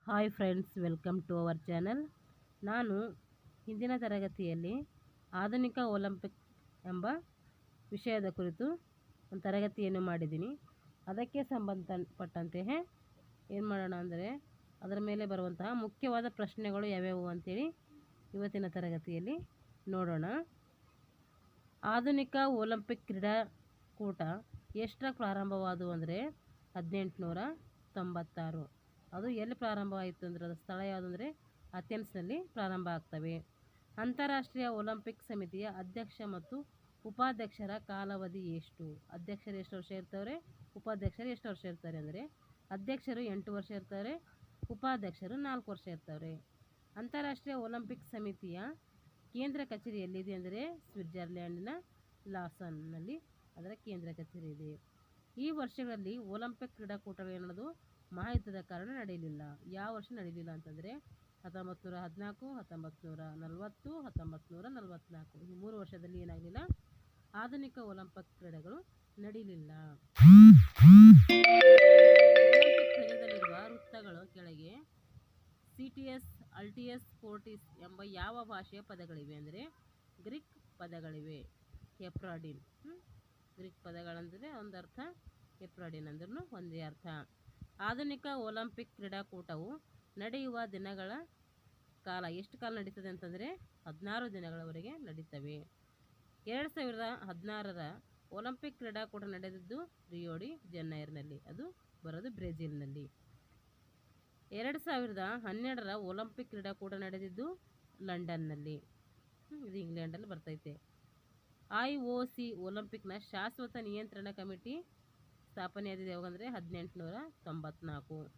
Hi friends, welcome to our channel. ನಾನು ಹಿಂದಿನ ತರಗತಿಯಲ್ಲಿ ಆಧುನಿಕ ಒಲಿಂಪಿಕ್ ಎಂಬ ವಿಷಯದ ಕುರಿತು ಒಂದು ತರಗತಿಯನ್ನು ಮಾಡಿದ್ದೀನಿ. ಅದಕ್ಕೆ ಸಂಬಂಧಪಟ್ಟಂತೆಯೇ ಏನು ಮಾಡೋಣ ಅಂದರೆ ಅದರ ಮೇಲೆ ಬರುವಂತಹ ಮುಖ್ಯವಾದ ಪ್ರಶ್ನೆಗಳು ಯಾವ್ಯಾವು ಅಂತೇಳಿ ಇವತ್ತಿನ ತರಗತಿಯಲ್ಲಿ ನೋಡೋಣ. ಆಧುನಿಕ ಒಲಿಂಪಿಕ್ ಕ್ರೀಡಾಕೂಟ ಎಷ್ಟರ ಪ್ರಾರಂಭವಾದವು ಅಂದರೆ 1896. ಅದು ಎಲ್ಲಿ ಪ್ರಾರಂಭವಾಯಿತು ಅಂದರೆ ಅದರ ಸ್ಥಳ ಯಾವುದಂದರೆ ಅಥೆನ್ಸ್ನಲ್ಲಿ ಪ್ರಾರಂಭ ಆಗ್ತವೆ. ಅಂತಾರಾಷ್ಟ್ರೀಯ ಒಲಿಂಪಿಕ್ ಸಮಿತಿಯ ಅಧ್ಯಕ್ಷ ಮತ್ತು ಉಪಾಧ್ಯಕ್ಷರ ಕಾಲಾವಧಿ ಎಷ್ಟು? ಅಧ್ಯಕ್ಷರು ಎಷ್ಟು ವರ್ಷ ಇರ್ತಾರೆ, ಉಪಾಧ್ಯಕ್ಷರು ಎಷ್ಟು ವರ್ಷ ಇರ್ತಾರೆ ಅಂದರೆ ಅಧ್ಯಕ್ಷರು 8 ವರ್ಷ ಇರ್ತಾರೆ, ಉಪಾಧ್ಯಕ್ಷರು 4 ವರ್ಷ ಇರ್ತಾರೆ. ಅಂತಾರಾಷ್ಟ್ರೀಯ ಒಲಿಂಪಿಕ್ ಸಮಿತಿಯ ಕೇಂದ್ರ ಕಚೇರಿ ಎಲ್ಲಿದೆ ಅಂದರೆ ಸ್ವಿಟ್ಜರ್ಲ್ಯಾಂಡಿನ ಲಾಸನ್ನಲ್ಲಿ ಅದರ ಕೇಂದ್ರ ಕಚೇರಿ ಇದೆ. ಈ ವರ್ಷಗಳಲ್ಲಿ ಒಲಿಂಪಿಕ್ ಕ್ರೀಡಾಕೂಟಗಳು ಏನದು ಮಹಾಯುದ್ಧದ ಕಾರಣ ನಡೆಯಲಿಲ್ಲ. ಯಾವ ವರ್ಷ ನಡೆಯಲಿಲ್ಲ ಅಂತಂದರೆ 1914, 1940, 1944. ಈ 3 ವರ್ಷದಲ್ಲಿ ಏನಾಗಲಿಲ್ಲ, ಆಧುನಿಕ ಒಲಿಂಪಿಕ್ ಕ್ರೀಡೆಗಳು ನಡೆಯಲಿಲ್ಲ. ಒಲಿಂಪಿಕ್ ಧ್ವಜದಲ್ಲಿರುವ ವೃತ್ತಗಳ ಕೆಳಗೆ ಸಿಟಿಎಸ್, ಅಲ್ಟಿಯಸ್, ಫೋರ್ಟಿಸ್ ಎಂಬ ಯಾವ ಭಾಷೆಯ ಪದಗಳಿವೆ ಅಂದರೆ ಗ್ರೀಕ್ ಪದಗಳಿವೆ. ಹೆಪ್ರಾಡಿನ್, ಗ್ರೀಕ್ ಪದಗಳಂದರೆ ಒಂದು ಅರ್ಥ, ಹೆಪ್ರಾಡಿನ್ ಅಂದ್ರೂ ಒಂದೇ ಅರ್ಥ. ಆಧುನಿಕ ಒಲಿಂಪಿಕ್ ಕ್ರೀಡಾಕೂಟವು ನಡೆಯುವ ದಿನಗಳ ಕಾಲ ಎಷ್ಟು ಕಾಲ ನಡೀತದೆ ಅಂತಂದರೆ 16 ದಿನಗಳವರೆಗೆ ನಡೀತವೆ. 2016ರ ಒಲಿಂಪಿಕ್ ಕ್ರೀಡಾಕೂಟ ನಡೆದಿದ್ದು ರಿಯೋ ಡಿ ಜನೈರ್ನಲ್ಲಿ, ಅದು ಬರೋದು ಬ್ರೆಜಿಲ್ನಲ್ಲಿ. 2012ರ ಒಲಿಂಪಿಕ್ ಕ್ರೀಡಾಕೂಟ ನಡೆದಿದ್ದು ಲಂಡನ್ನಲ್ಲಿ, ಇದು ಇಂಗ್ಲೆಂಡಲ್ಲಿ ಬರ್ತೈತೆ. IOC ಒಲಿಂಪಿಕ್ನ ಶಾಶ್ವತ ನಿಯಂತ್ರಣ ಕಮಿಟಿ ಸ್ಥಾಪನೆಯಾಗಿದೆ ಯಾವಾಗಂದರೆ 1894.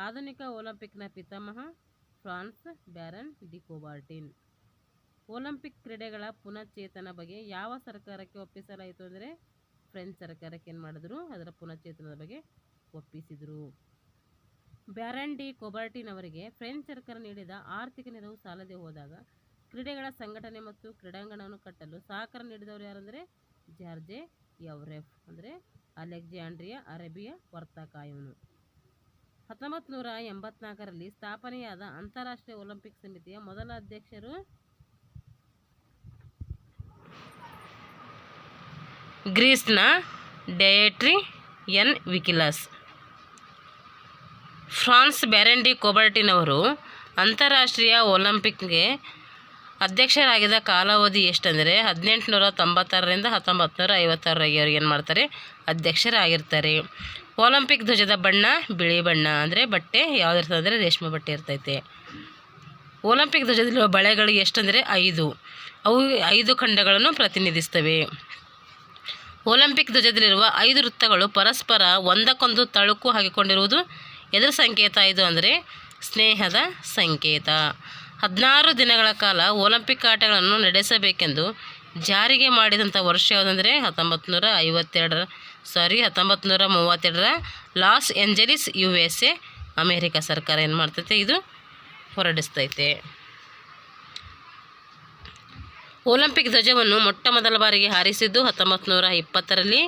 ಆಧುನಿಕ ಒಲಿಂಪಿಕ್ನ ಪಿತಾಮಹ ಫ್ರಾನ್ಸ್ ಬ್ಯಾರನ್ ಡಿ ಕೂಬರ್ಟಿನ್. ಒಲಿಂಪಿಕ್ ಕ್ರೀಡೆಗಳ ಪುನಶ್ಚೇತನ ಬಗ್ಗೆ ಯಾವ ಸರ್ಕಾರಕ್ಕೆ ಒಪ್ಪಿಸಲಾಯಿತು ಅಂದರೆ ಫ್ರೆಂಚ್ ಸರ್ಕಾರಕ್ಕೆ ಏನು ಮಾಡಿದ್ರು, ಅದರ ಪುನಶ್ಚೇತನದ ಬಗ್ಗೆ ಒಪ್ಪಿಸಿದರು. ಬ್ಯಾರನ್ ಡಿ ಕೂಬರ್ಟಿನ್ ಅವರಿಗೆ ಫ್ರೆಂಚ್ ಸರ್ಕಾರ ನೀಡಿದ ಆರ್ಥಿಕ ನೆರವು ಸಾಲದೆ ಹೋದಾಗ ಕ್ರೀಡೆಗಳ ಸಂಘಟನೆ ಮತ್ತು ಕ್ರೀಡಾಂಗಣವನ್ನು ಕಟ್ಟಲು ಸಹಕಾರ ನೀಡಿದವರು ಯಾರಂದರೆ ಜಾರ್ಜೆ ಯವ್ರೆಫ್, ಅಂದರೆ ಅಲೆಕ್ಸಾಂಡ್ರಿಯಾ ಅರೇಬಿಯಾ ವರ್ತಕ ಇವನು. 1984ರಲ್ಲಿ ಸ್ಥಾಪನೆಯಾದ ಅಂತಾರಾಷ್ಟ್ರೀಯ ಒಲಿಂಪಿಕ್ ಸಮಿತಿಯ ಮೊದಲ ಅಧ್ಯಕ್ಷರು ಗ್ರೀಸ್ನ ಡಯಟ್ರಿ ಎನ್ Vikelas. France baron de Coubertin ಅವರು ಅಂತಾರಾಷ್ಟ್ರೀಯ ಒಲಿಂಪಿಕ್ಗೆ ಅಧ್ಯಕ್ಷರಾಗಿದ್ದ ಕಾಲಾವಧಿ ಎಷ್ಟಂದರೆ 1896ರಿಂದ 1956 ಅವ್ರಿಗೆ ಏನು ಮಾಡ್ತಾರೆ, ಅಧ್ಯಕ್ಷರಾಗಿರ್ತಾರೆ. ಒಲಿಂಪಿಕ್ ಧ್ವಜದ ಬಣ್ಣ ಬಿಳಿ ಬಣ್ಣ, ಅಂದರೆ ಬಟ್ಟೆ ಯಾವುದಿರ್ತದೆ ಅಂದರೆ ರೇಷ್ಮೆ ಬಟ್ಟೆ ಇರ್ತೈತೆ. ಒಲಿಂಪಿಕ್ ಧ್ವಜದಲ್ಲಿರುವ ಬಳೆಗಳು ಎಷ್ಟಂದರೆ 5, ಅವು 5 ಖಂಡಗಳನ್ನು ಪ್ರತಿನಿಧಿಸ್ತವೆ. ಒಲಿಂಪಿಕ್ ಧ್ವಜದಲ್ಲಿರುವ 5 ವೃತ್ತಗಳು ಪರಸ್ಪರ ಒಂದಕ್ಕೊಂದು ತಳುಕು ಹಾಕಿಕೊಂಡಿರುವುದು ಎದುರು ಸಂಕೇತ? ಇದು ಅಂದರೆ ಸ್ನೇಹದ ಸಂಕೇತ. 16 ದಿನಗಳ ಕಾಲ ಒಲಿಂಪಿಕ್ ಆಟಗಳನ್ನು ನಡೆಸಬೇಕೆಂದು ಜಾರಿಗೆ ಮಾಡಿದಂಥ ವರ್ಷ ಯಾವುದಂದರೆ 1932ರ ಲಾಸ್ ಏಂಜಲೀಸ್ USA ಅಮೇರಿಕ ಸರ್ಕಾರ ಏನು ಮಾಡ್ತೈತೆ, ಇದು ಹೊರಡಿಸ್ತೈತೆ. ಒಲಿಂಪಿಕ್ ಧ್ವಜವನ್ನು ಮೊಟ್ಟ ಮೊದಲ ಬಾರಿಗೆ ಹಾರಿಸಿದ್ದು 1920ರಲ್ಲಿ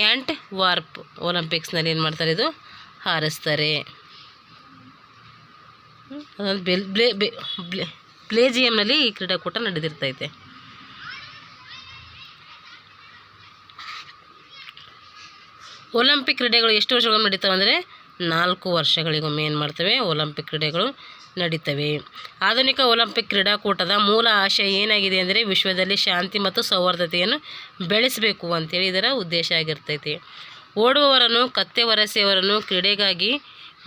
ಆ್ಯಂಟ್ ವಾರ್ಪ್ ಒಲಿಂಪಿಕ್ಸ್ನಲ್ಲಿ ಏನು ಮಾಡ್ತಾರೆ, ಇದು ಹಾರಿಸ್ತಾರೆ. ಅದೊಂದು ಬ್ಲೇಜಿಯಂನಲ್ಲಿ ಈ ಕ್ರೀಡಾಕೂಟ ನಡೆದಿರ್ತೈತೆ. ಒಲಿಂಪಿಕ್ ಕ್ರೀಡೆಗಳು ಎಷ್ಟು ವರ್ಷಗಳು ನಡೀತವೆ ಅಂದರೆ 4 ವರ್ಷಗಳಿಗೊಮ್ಮೆ ಏನು ಮಾಡ್ತವೆ, ಒಲಿಂಪಿಕ್ ಕ್ರೀಡೆಗಳು ನಡೀತವೆ. ಆಧುನಿಕ ಒಲಿಂಪಿಕ್ ಕ್ರೀಡಾಕೂಟದ ಮೂಲ ಆಶಯ ಏನಾಗಿದೆ ಅಂದರೆ ವಿಶ್ವದಲ್ಲಿ ಶಾಂತಿ ಮತ್ತು ಸೌಹಾರ್ದತೆಯನ್ನು ಬೆಳೆಸಬೇಕು ಅಂತೇಳಿ ಇದರ ಉದ್ದೇಶ ಆಗಿರ್ತೈತಿ. ಓಡುವವರನ್ನು, ಕತ್ತೆ ವರಸೆಯವರನ್ನು ಕ್ರೀಡೆಗಾಗಿ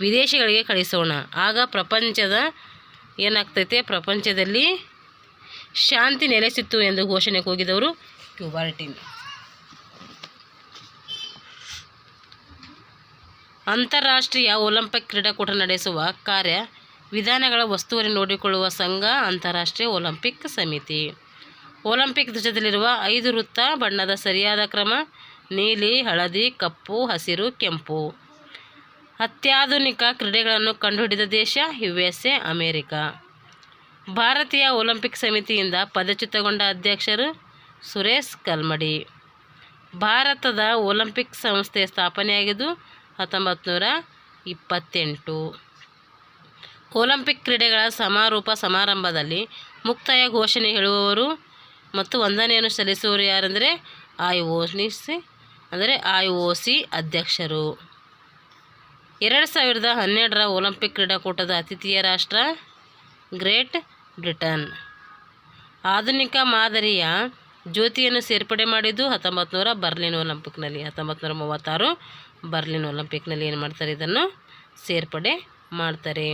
ವಿದೇಶಗಳಿಗೆ ಕಳಿಸೋಣ, ಆಗ ಪ್ರಪಂಚದಲ್ಲಿ ಶಾಂತಿ ನೆಲೆಸಿತ್ತು ಎಂದು ಘೋಷಣೆ ಕೂಗಿದವರು ಕೂಬರ್ಟಿನ್. ಅಂತಾರಾಷ್ಟ್ರೀಯ ಒಲಿಂಪಿಕ್ ಕ್ರೀಡಾಕೂಟ ನಡೆಸುವ ಕಾರ್ಯ ವಿಧಾನಗಳ ವಸ್ತುವರಿ ನೋಡಿಕೊಳ್ಳುವ ಸಂಘ ಅಂತಾರಾಷ್ಟ್ರೀಯ ಒಲಿಂಪಿಕ್ ಸಮಿತಿ. ಒಲಿಂಪಿಕ್ ಧ್ವಜದಲ್ಲಿರುವ 5 ವೃತ್ತ ಬಣ್ಣದ ಸರಿಯಾದ ಕ್ರಮ ನೀಲಿ, ಹಳದಿ, ಕಪ್ಪು, ಹಸಿರು, ಕೆಂಪು. ಅತ್ಯಾಧುನಿಕ ಕ್ರೀಡೆಗಳನ್ನು ಕಂಡುಹಿಡಿದ ದೇಶ USA ಅಮೇರಿಕ. ಭಾರತೀಯ ಒಲಿಂಪಿಕ್ ಸಮಿತಿಯಿಂದ ಪದಚ್ಯುತಗೊಂಡ ಅಧ್ಯಕ್ಷರು ಸುರೇಶ್ ಕಲ್ಮಡಿ. ಭಾರತದ ಒಲಿಂಪಿಕ್ ಸಂಸ್ಥೆ ಸ್ಥಾಪನೆಯಾಗಿದ್ದು 1928. ಒಲಿಂಪಿಕ್ ಕ್ರೀಡೆಗಳ ಸಮಾರೋಪ ಸಮಾರಂಭದಲ್ಲಿ ಮುಕ್ತಾಯ ಘೋಷಣೆ ಹೇಳುವವರು ಮತ್ತು ವಂದನೆಯನ್ನು ಸಲ್ಲಿಸುವವರು ಯಾರೆಂದರೆ IOC ಅಧ್ಯಕ್ಷರು. 2012ರ ಒಲಿಂಪಿಕ್ ಕ್ರೀಡಾಕೂಟದ ಆತಿಥೇಯ ರಾಷ್ಟ್ರ ಗ್ರೇಟ್ ಬ್ರಿಟನ್. ಆಧುನಿಕ ಮಾದರಿಯ ಜ್ಯೋತಿಯನ್ನು ಸೇರ್ಪಡೆ ಮಾಡಿದ್ದು 1900 ಬರ್ಲಿನ್ ಒಲಿಂಪಿಕ್ನಲ್ಲಿ. 1936 ಬರ್ಲಿನ್ ಒಲಿಂಪಿಕ್ನಲ್ಲಿ ಏನು ಮಾಡ್ತಾರೆ, ಇದನ್ನು ಸೇರ್ಪಡೆ ಮಾಡ್ತಾರೆ.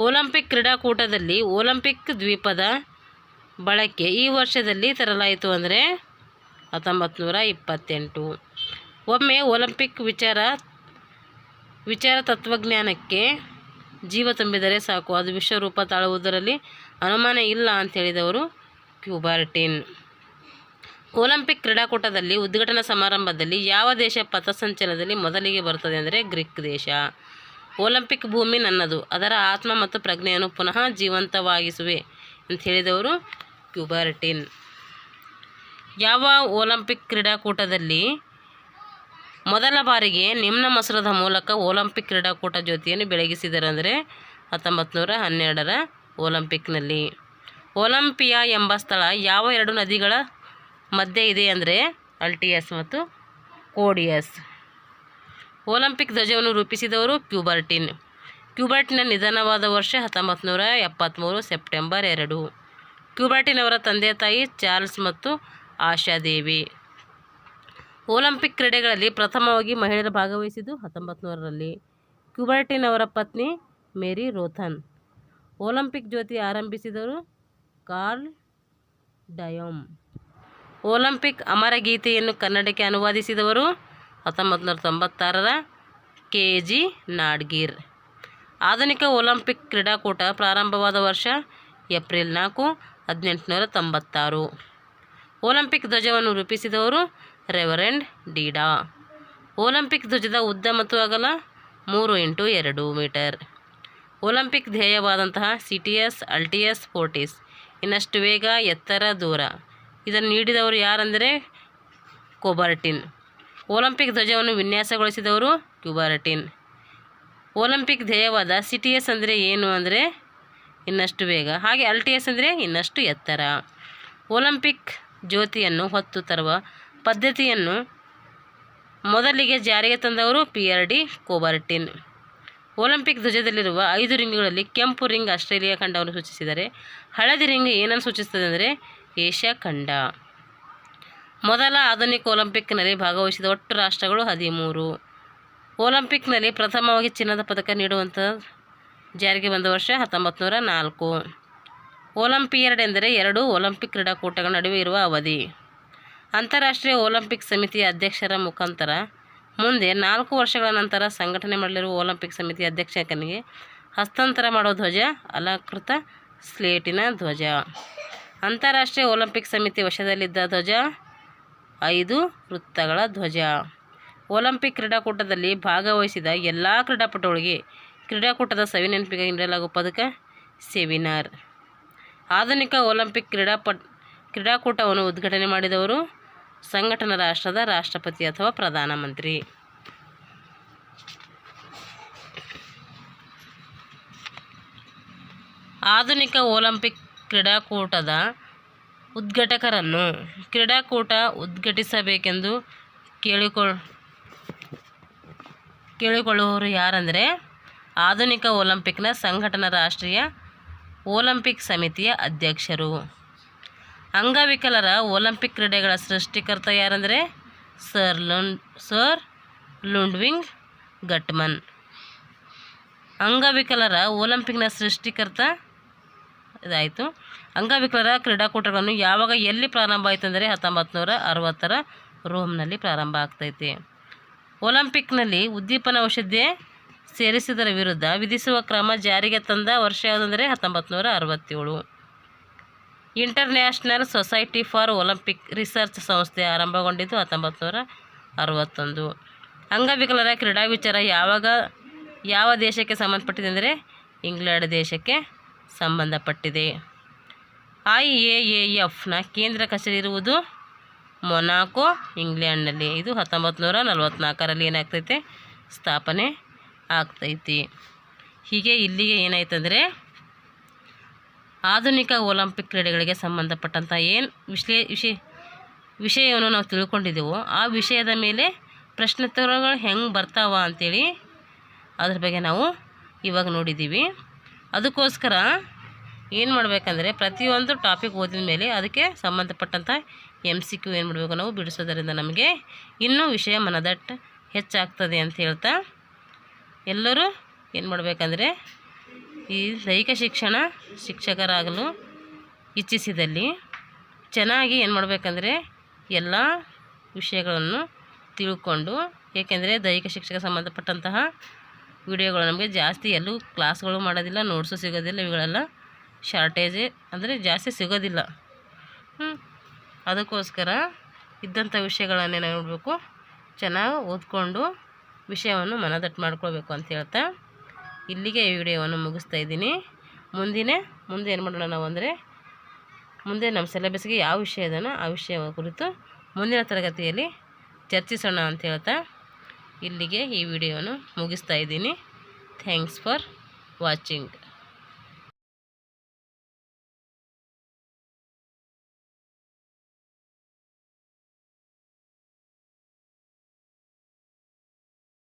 ಒಲಿಂಪಿಕ್ ಕ್ರೀಡಾಕೂಟದಲ್ಲಿ ಒಲಿಂಪಿಕ್ ದ್ವೀಪದ ಬಳಕೆ ಈ ವರ್ಷದಲ್ಲಿ ತರಲಾಯಿತು ಅಂದರೆ 1928. ಒಮ್ಮೆ ಒಲಿಂಪಿಕ್ ವಿಚಾರ ತತ್ವಜ್ಞಾನಕ್ಕೆ ಜೀವ ತುಂಬಿದರೆ ಸಾಕು, ಅದು ವಿಶ್ವರೂಪ ತಾಳುವುದರಲ್ಲಿ ಅನುಮಾನ ಇಲ್ಲ ಅಂತ ಹೇಳಿದವರು ಕ್ಯೂಬರ್ಟಿನ್. ಒಲಿಂಪಿಕ್ ಕ್ರೀಡಾಕೂಟದಲ್ಲಿ ಉದ್ಘಾಟನಾ ಸಮಾರಂಭದಲ್ಲಿ ಯಾವ ದೇಶ ಪಥಸಂಚಲನದಲ್ಲಿ ಮೊದಲಿಗೆ ಬರುತ್ತದೆ ಅಂದರೆ ಗ್ರೀಕ್ ದೇಶ. ಒಲಿಂಪಿಕ್ ಭೂಮಿ ನನ್ನದು, ಅದರ ಆತ್ಮ ಮತ್ತು ಪ್ರಜ್ಞೆಯನ್ನು ಪುನಃ ಜೀವಂತವಾಗಿಸುವೆ ಅಂತ ಹೇಳಿದವರು ಕ್ಯೂಬರ್ಟಿನ್. ಯಾವ ಒಲಿಂಪಿಕ್ ಕ್ರೀಡಾಕೂಟದಲ್ಲಿ ಮೊದಲ ಬಾರಿಗೆ ನಿಮ್ನ ಮಸೂರದ ಮೂಲಕ ಒಲಿಂಪಿಕ್ ಕ್ರೀಡಾಕೂಟ ಜ್ಯೋತಿಯನ್ನು ಬೆಳಗಿಸಿದರು ಅಂದರೆ 1912ರ ಒಲಿಂಪಿಕ್ನಲ್ಲಿ. ಒಲಿಂಪಿಯಾ ಎಂಬ ಸ್ಥಳ ಯಾವ ಎರಡು ನದಿಗಳ ಮಧ್ಯೆ ಇದೆ ಅಂದರೆ ಅಲ್ಟಿಯಸ್ ಮತ್ತು ಕೋಡಿಯಸ್. ಒಲಿಂಪಿಕ್ ಧ್ವಜವನ್ನು ರೂಪಿಸಿದವರು ಕ್ಯೂಬರ್ಟಿನ್. ಕ್ಯೂಬರ್ಟಿನ ನಿಧನವಾದ ವರ್ಷ 1973 ಸೆಪ್ಟೆಂಬರ್ 2. ಕ್ಯೂಬರ್ಟಿನ್ ಅವರ ತಂದೆ ತಾಯಿ ಚಾರ್ಲ್ಸ್ ಮತ್ತು ಆಶಾದೇವಿ. ಒಲಿಂಪಿಕ್ ಕ್ರೀಡೆಗಳಲ್ಲಿ ಪ್ರಥಮವಾಗಿ ಮಹಿಳೆಯರು ಭಾಗವಹಿಸಿದ್ದು 1900ರಲ್ಲಿ. ಕ್ಯೂಬರ್ಟಿನ್ ಅವರ ಪತ್ನಿ ಮೇರಿ ರೋಥನ್. ಒಲಿಂಪಿಕ್ ಜ್ಯೋತಿ ಆರಂಭಿಸಿದವರು ಕಾರ್ಲ್ ಡಯೋಮ್. ಒಲಿಂಪಿಕ್ ಅಮರಗೀತೆಯನ್ನು ಕನ್ನಡಕ್ಕೆ ಅನುವಾದಿಸಿದವರು 1996ರ KG ನಾಡ್ಗೀರ್. ಆಧುನಿಕ ಒಲಿಂಪಿಕ್ ಕ್ರೀಡಾಕೂಟ ಪ್ರಾರಂಭವಾದ ವರ್ಷ ಏಪ್ರಿಲ್ 4, 1896. ಒಲಿಂಪಿಕ್ ಧ್ವಜವನ್ನು ರೂಪಿಸಿದವರು ರೆವರೆಂಡ್ ಡೀಡಾ. ಒಲಿಂಪಿಕ್ ಧ್ವಜದ ಉದ್ದ ಮತ್ತು ಅಗಲ 3 × 2 ಮೀಟರ್. ಒಲಿಂಪಿಕ್ ಧ್ಯೇಯವಾದಂತಹ CTS, ಅಲ್ಟಿಯಸ್, ಫೋರ್ಟಿಸ್ ಇನ್ನಷ್ಟು ವೇಗ, ಎತ್ತರ, ದೂರ ಇದನ್ನು ನೀಡಿದವರು ಯಾರೆಂದರೆ ಕ್ಯೂಬರ್ಟಿನ್. ಒಲಿಂಪಿಕ್ ಧ್ವಜವನ್ನು ವಿನ್ಯಾಸಗೊಳಿಸಿದವರು ಕ್ಯೂಬರ್ಟಿನ್. ಒಲಿಂಪಿಕ್ ಧ್ಯೇಯವಾದ CTS ಅಂದರೆ ಏನು ಅಂದರೆ ಇನ್ನಷ್ಟು ವೇಗ, ಹಾಗೆ ಅಲ್ಟಿಯಸ್ ಅಂದರೆ ಇನ್ನಷ್ಟು ಎತ್ತರ. ಒಲಿಂಪಿಕ್ ಜ್ಯೋತಿಯನ್ನು ಹೊತ್ತು ತರುವ ಪದ್ಧತಿಯನ್ನು ಮೊದಲಿಗೆ ಜಾರಿಗೆ ತಂದವರು PRD ಕ್ಯೂಬರ್ಟಿನ್. ಒಲಿಂಪಿಕ್ ಧ್ವಜದಲ್ಲಿರುವ 5 ರಿಂಗ್ಗಳಲ್ಲಿ ಕೆಂಪು ರಿಂಗ್ ಆಸ್ಟ್ರೇಲಿಯಾ ಖಂಡವನ್ನು ಸೂಚಿಸಿದರೆ ಹಳದಿ ರಿಂಗ್ ಏನನ್ನು ಸೂಚಿಸುತ್ತದೆ ಅಂದರೆ ಏಷ್ಯಾ ಖಂಡ. ಮೊದಲ ಆಧುನಿಕ ಒಲಿಂಪಿಕ್ನಲ್ಲಿ ಭಾಗವಹಿಸಿದ ಒಟ್ಟು ರಾಷ್ಟ್ರಗಳು 13. ಒಲಿಂಪಿಕ್ನಲ್ಲಿ ಪ್ರಥಮವಾಗಿ ಚಿನ್ನದ ಪದಕ ನೀಡುವಂಥ ಜಾರಿಗೆ ಬಂದ ವರ್ಷ 1904. ಒಲಿಂಪಿಯಾಡ್ ಎಂದರೆ 2 ಒಲಿಂಪಿಕ್ ಕ್ರೀಡಾಕೂಟಗಳ ನಡುವೆ ಇರುವ ಅವಧಿ. ಅಂತಾರಾಷ್ಟ್ರೀಯ ಒಲಿಂಪಿಕ್ ಸಮಿತಿಯ ಅಧ್ಯಕ್ಷರ ಮುಖಾಂತರ ಮುಂದೆ 4 ವರ್ಷಗಳ ನಂತರ ಸಂಘಟನೆ ಮಾಡಲಿರುವ ಒಲಿಂಪಿಕ್ ಸಮಿತಿಯ ಅಧ್ಯಕ್ಷನಿಗೆ ಹಸ್ತಾಂತರ ಮಾಡುವ ಧ್ವಜ ಅಲಂಕೃತ ಸ್ಲೇಟಿನ ಧ್ವಜ. ಅಂತಾರಾಷ್ಟ್ರೀಯ ಒಲಿಂಪಿಕ್ ಸಮಿತಿ ವಶದಲ್ಲಿದ್ದ ಧ್ವಜ 5 ವೃತ್ತಗಳ ಧ್ವಜ. ಒಲಿಂಪಿಕ್ ಕ್ರೀಡಾಕೂಟದಲ್ಲಿ ಭಾಗವಹಿಸಿದ ಎಲ್ಲ ಕ್ರೀಡಾಪಟುಗಳಿಗೆ ಕ್ರೀಡಾಕೂಟದ ಸವಿನೆನಪಿಗಾಗಿ ನೀಡಲಾಗುವ ಪದಕ ಸೆವಿನರ್. ಆಧುನಿಕ ಒಲಿಂಪಿಕ್ ಕ್ರೀಡಾಕೂಟವನ್ನು ಉದ್ಘಾಟನೆ ಮಾಡಿದವರು ಸಂಘಟನಾ ರಾಷ್ಟ್ರದ ರಾಷ್ಟ್ರಪತಿ ಅಥವಾ ಪ್ರಧಾನಮಂತ್ರಿ. ಆಧುನಿಕ ಒಲಿಂಪಿಕ್ ಕ್ರೀಡಾಕೂಟದ ಉದ್ಘಾಟಕರನ್ನು ಕ್ರೀಡಾಕೂಟ ಉದ್ಘಾಟಿಸಬೇಕೆಂದು ಕೇಳಿಕೊಳ್ಳುವವರು ಯಾರೆಂದರೆ ಆಧುನಿಕ ಒಲಿಂಪಿಕ್ನ ಸಂಘಟನಾ ರಾಷ್ಟ್ರೀಯ ಒಲಿಂಪಿಕ್ ಸಮಿತಿಯ ಅಧ್ಯಕ್ಷರು. ಅಂಗವಿಕಲರ ಒಲಿಂಪಿಕ್ ಕ್ರೀಡೆಗಳ ಸೃಷ್ಟಿಕರ್ತ ಯಾರೆಂದರೆ ಸರ್ ಲುಡ್ವಿಗ್ ಗಟ್ಮನ್. ಅಂಗವಿಕಲರ ಒಲಿಂಪಿಕ್ನ ಸೃಷ್ಟಿಕರ್ತ ಇದಾಯಿತು. ಅಂಗವಿಕಲರ ಕ್ರೀಡಾಕೂಟಗಳನ್ನು ಯಾವಾಗ ಎಲ್ಲಿ ಪ್ರಾರಂಭ ಆಯಿತು ಅಂದರೆ 1960ರ ರೋಮ್ನಲ್ಲಿ ಪ್ರಾರಂಭ ಆಗ್ತೈತೆ. ಒಲಿಂಪಿಕ್ನಲ್ಲಿ ಉದ್ದೀಪನ ಔಷಧಿ ಸೇರಿಸುವುದರ ವಿರುದ್ಧ ವಿಧಿಸುವ ಕ್ರಮ ಜಾರಿಗೆ ತಂದ ವರ್ಷ ಯಾವುದಂದರೆ 1967. International society for Olympic research ಸಂಸ್ಥೆ ಆರಂಭಗೊಂಡಿದ್ದು 1961. ಅಂಗವಿಕಲರ ಕ್ರೀಡಾ ವಿಚಾರ ಯಾವ ದೇಶಕ್ಕೆ ಸಂಬಂಧಪಟ್ಟಿದೆ ಅಂದರೆ ಇಂಗ್ಲೆಂಡ್ ದೇಶಕ್ಕೆ ಸಂಬಂಧಪಟ್ಟಿದೆ. IAAFನ ಕೇಂದ್ರ ಕಚೇರಿ ಇರುವುದು ಮೊನಾಕೋ, ಇಂಗ್ಲೆಂಡ್ನಲ್ಲಿ. ಇದು 1944ರಲ್ಲಿ ಏನಾಗ್ತೈತೆ, ಸ್ಥಾಪನೆ ಆಗ್ತೈತಿ. ಹೀಗೆ ಇಲ್ಲಿಗೆ ಏನಾಯ್ತಂದರೆ ಆಧುನಿಕ ಒಲಿಂಪಿಕ್ ಕ್ರೀಡೆಗಳಿಗೆ ಸಂಬಂಧಪಟ್ಟಂಥ ಏನು ವಿಷಯವನ್ನು ನಾವು ತಿಳ್ಕೊಂಡಿದ್ದೆವೋ ಆ ವಿಷಯದ ಮೇಲೆ ಪ್ರಶ್ನೋತ್ತರಗಳು ಹೆಂಗೆ ಬರ್ತಾವ ಅಂಥೇಳಿ ಅದ್ರ ಬಗ್ಗೆ ನಾವು ಇವಾಗ ನೋಡಿದ್ದೀವಿ. ಅದಕ್ಕೋಸ್ಕರ ಏನು ಮಾಡಬೇಕಂದ್ರೆ ಪ್ರತಿಯೊಂದು ಟಾಪಿಕ್ ಓದಿದ ಮೇಲೆ ಅದಕ್ಕೆ ಸಂಬಂಧಪಟ್ಟಂಥ MCQ ಏನು ಮಾಡಬೇಕು ನಾವು ಬಿಡಿಸೋದರಿಂದ ನಮಗೆ ಇನ್ನೂ ವಿಷಯ ಮನದಟ್ಟು ಹೆಚ್ಚಾಗ್ತದೆ ಅಂತ ಹೇಳ್ತಾ ಎಲ್ಲರೂ ಏನು ಮಾಡಬೇಕಂದ್ರೆ ಈ ದೈಹಿಕ ಶಿಕ್ಷಣ ಶಿಕ್ಷಕರಾಗಲು ಇಚ್ಛಿಸಿದಲ್ಲಿ ಚೆನ್ನಾಗಿ ಏನು ಮಾಡಬೇಕಂದ್ರೆ ಎಲ್ಲ ವಿಷಯಗಳನ್ನು ತಿಳ್ಕೊಂಡು, ಏಕೆಂದರೆ ದೈಹಿಕ ಶಿಕ್ಷಕ ಸಂಬಂಧಪಟ್ಟಂತಹ ವಿಡಿಯೋಗಳು ನಮಗೆ ಜಾಸ್ತಿ ಎಲ್ಲೂ ಕ್ಲಾಸ್ಗಳು ಮಾಡೋದಿಲ್ಲ, ನೋಟ್ಸು ಸಿಗೋದಿಲ್ಲ, ಇವುಗಳೆಲ್ಲ ಶಾರ್ಟೇಜೇ ಅಂದರೆ ಜಾಸ್ತಿ ಸಿಗೋದಿಲ್ಲ. ಅದಕ್ಕೋಸ್ಕರ ಇದ್ದಂಥ ವಿಷಯಗಳನ್ನೇ ನಾವು ನೋಡಬೇಕು, ಚೆನ್ನಾಗಿ ಓದ್ಕೊಂಡು ವಿಷಯವನ್ನು ಮನದಟ್ಟು ಮಾಡ್ಕೊಳ್ಬೇಕು ಅಂತ ಹೇಳ್ತಾ ಇಲ್ಲಿಗೆ ಈ ವಿಡಿಯೋವನ್ನು ಮುಗಿಸ್ತಾ ಇದ್ದೀನಿ. ಮುಂದೆ ಏನು ಮಾಡೋಣ ನಾವು ಅಂದರೆ ಮುಂದೆ ನಮ್ಮ ಸಿಲೆಬಸ್ಗೆ ಯಾವ ವಿಷಯ ಇದನ್ನು ಆ ವಿಷಯ ಕುರಿತು ಮುಂದಿನ ತರಗತಿಯಲ್ಲಿ ಚರ್ಚಿಸೋಣ ಅಂತ ಹೇಳ್ತಾ ಇಲ್ಲಿಗೆ ಈ ವಿಡಿಯೋವನ್ನು ಮುಗಿಸ್ತಾ ಇದ್ದೀನಿ. Thanks for watching.